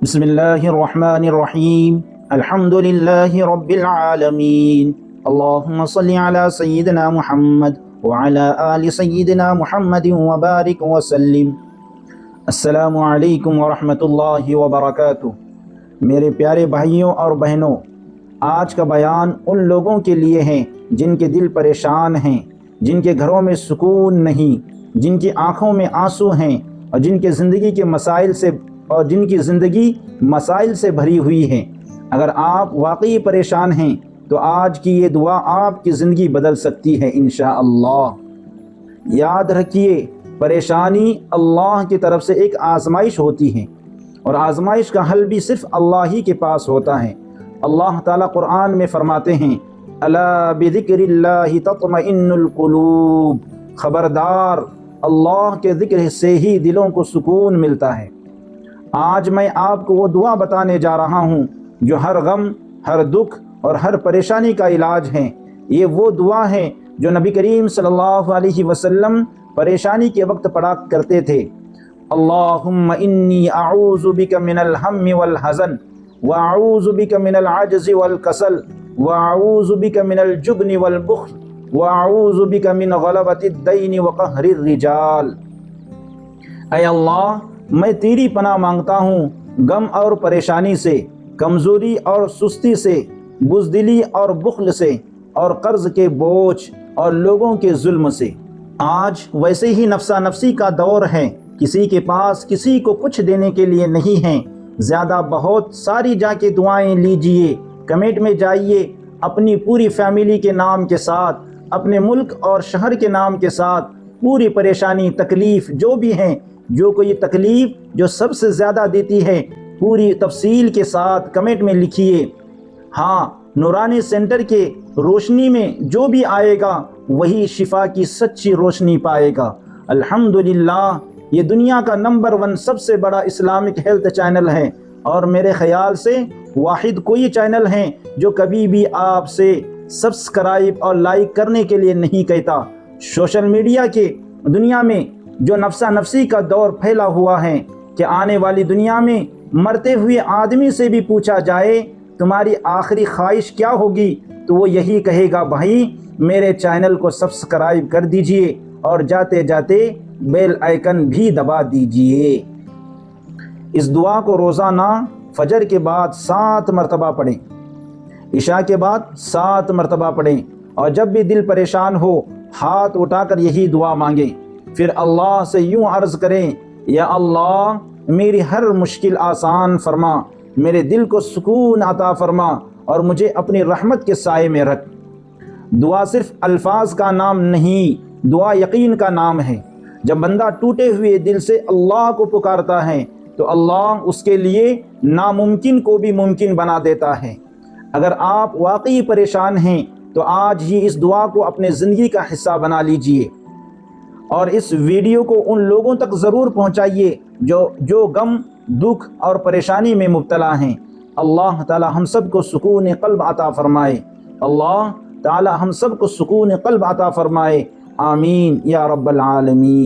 بسم اللہ الرحمن الرحیم الحمد للہ رب العالمین اللہم صلی علی سیدنا محمد وعلی آل سیدنا محمد وبارک وسلم۔ السلام علیکم ورحمۃ اللہ وبرکاتہ۔ میرے پیارے بھائیوں اور بہنوں، آج کا بیان ان لوگوں کے لیے ہیں جن کے دل پریشان ہیں، جن کے گھروں میں سکون نہیں، جن کی آنکھوں میں آنسو ہیں اور جن کی زندگی مسائل سے بھری ہوئی ہے۔ اگر آپ واقعی پریشان ہیں تو آج کی یہ دعا آپ کی زندگی بدل سکتی ہے انشاءاللہ۔ یاد رکھیے، پریشانی اللہ کی طرف سے ایک آزمائش ہوتی ہے، اور آزمائش کا حل بھی صرف اللہ ہی کے پاس ہوتا ہے۔ اللہ تعالیٰ قرآن میں فرماتے ہیں، الا بذکر اللہ تطمئن القلوب، خبردار، اللہ کے ذکر سے ہی دلوں کو سکون ملتا ہے۔ آج میں آپ کو وہ دعا بتانے جا رہا ہوں جو ہر غم، ہر دکھ اور ہر پریشانی کا علاج ہے۔ یہ وہ دعا ہے جو نبی کریم صلی اللہ علیہ وسلم پریشانی کے وقت پڑھا کرتے تھے۔ اللہم انی اعوذ بک من الہم والحزن، واعوذ بک من العجز والکسل، واعوذ بک من الجبن والبخل، واعوذ بک من غلبۃ الدین وقہر الرجال۔ اے اللہ، میں تیری پناہ مانگتا ہوں غم اور پریشانی سے، کمزوری اور سستی سے، بزدلی اور بخل سے، اور قرض کے بوجھ اور لوگوں کے ظلم سے۔ آج ویسے ہی نفسا نفسی کا دور ہے، کسی کے پاس کسی کو کچھ دینے کے لیے نہیں ہے۔ زیادہ بہت ساری جا کے دعائیں لیجئے، کمنٹ میں جائیے، اپنی پوری فیملی کے نام کے ساتھ، اپنے ملک اور شہر کے نام کے ساتھ، پوری پریشانی، تکلیف جو بھی ہیں، جو کوئی تکلیف جو سب سے زیادہ دیتی ہے، پوری تفصیل کے ساتھ کمنٹ میں لکھیے۔ ہاں، نورانی سینٹر کے روشنی میں جو بھی آئے گا وہی شفا کی سچی روشنی پائے گا۔ الحمدللہ، یہ دنیا کا نمبر 1 سب سے بڑا اسلامک ہیلتھ چینل ہے، اور میرے خیال سے واحد کوئی چینل ہے جو کبھی بھی آپ سے سبسکرائب اور لائک کرنے کے لیے نہیں کہتا۔ سوشل میڈیا کے دنیا میں جو نفسا نفسی کا دور پھیلا ہوا ہے کہ آنے والی دنیا میں مرتے ہوئے آدمی سے بھی پوچھا جائے تمہاری آخری خواہش کیا ہوگی، تو وہ یہی کہے گا، بھائی میرے چینل کو سبسکرائب کر دیجئے اور جاتے جاتے بیل آئیکن بھی دبا دیجئے۔ اس دعا کو روزانہ فجر کے بعد 7 مرتبہ پڑھیں، عشاء کے بعد 7 مرتبہ پڑھیں، اور جب بھی دل پریشان ہو ہاتھ اٹھا کر یہی دعا مانگیں۔ پھر اللہ سے یوں عرض کریں، یا اللہ میری ہر مشکل آسان فرما، میرے دل کو سکون عطا فرما، اور مجھے اپنی رحمت کے سائے میں رکھ۔ دعا صرف الفاظ کا نام نہیں، دعا یقین کا نام ہے۔ جب بندہ ٹوٹے ہوئے دل سے اللہ کو پکارتا ہے تو اللہ اس کے لیے ناممکن کو بھی ممکن بنا دیتا ہے۔ اگر آپ واقعی پریشان ہیں تو آج ہی اس دعا کو اپنے زندگی کا حصہ بنا لیجئے، اور اس ویڈیو کو ان لوگوں تک ضرور پہنچائیے جو غم، دکھ اور پریشانی میں مبتلا ہیں۔ اللہ تعالی ہم سب کو سکون قلب عطا فرمائے۔ اللہ تعالی ہم سب کو سکون قلب عطا فرمائے۔ آمین یا رب العالمین۔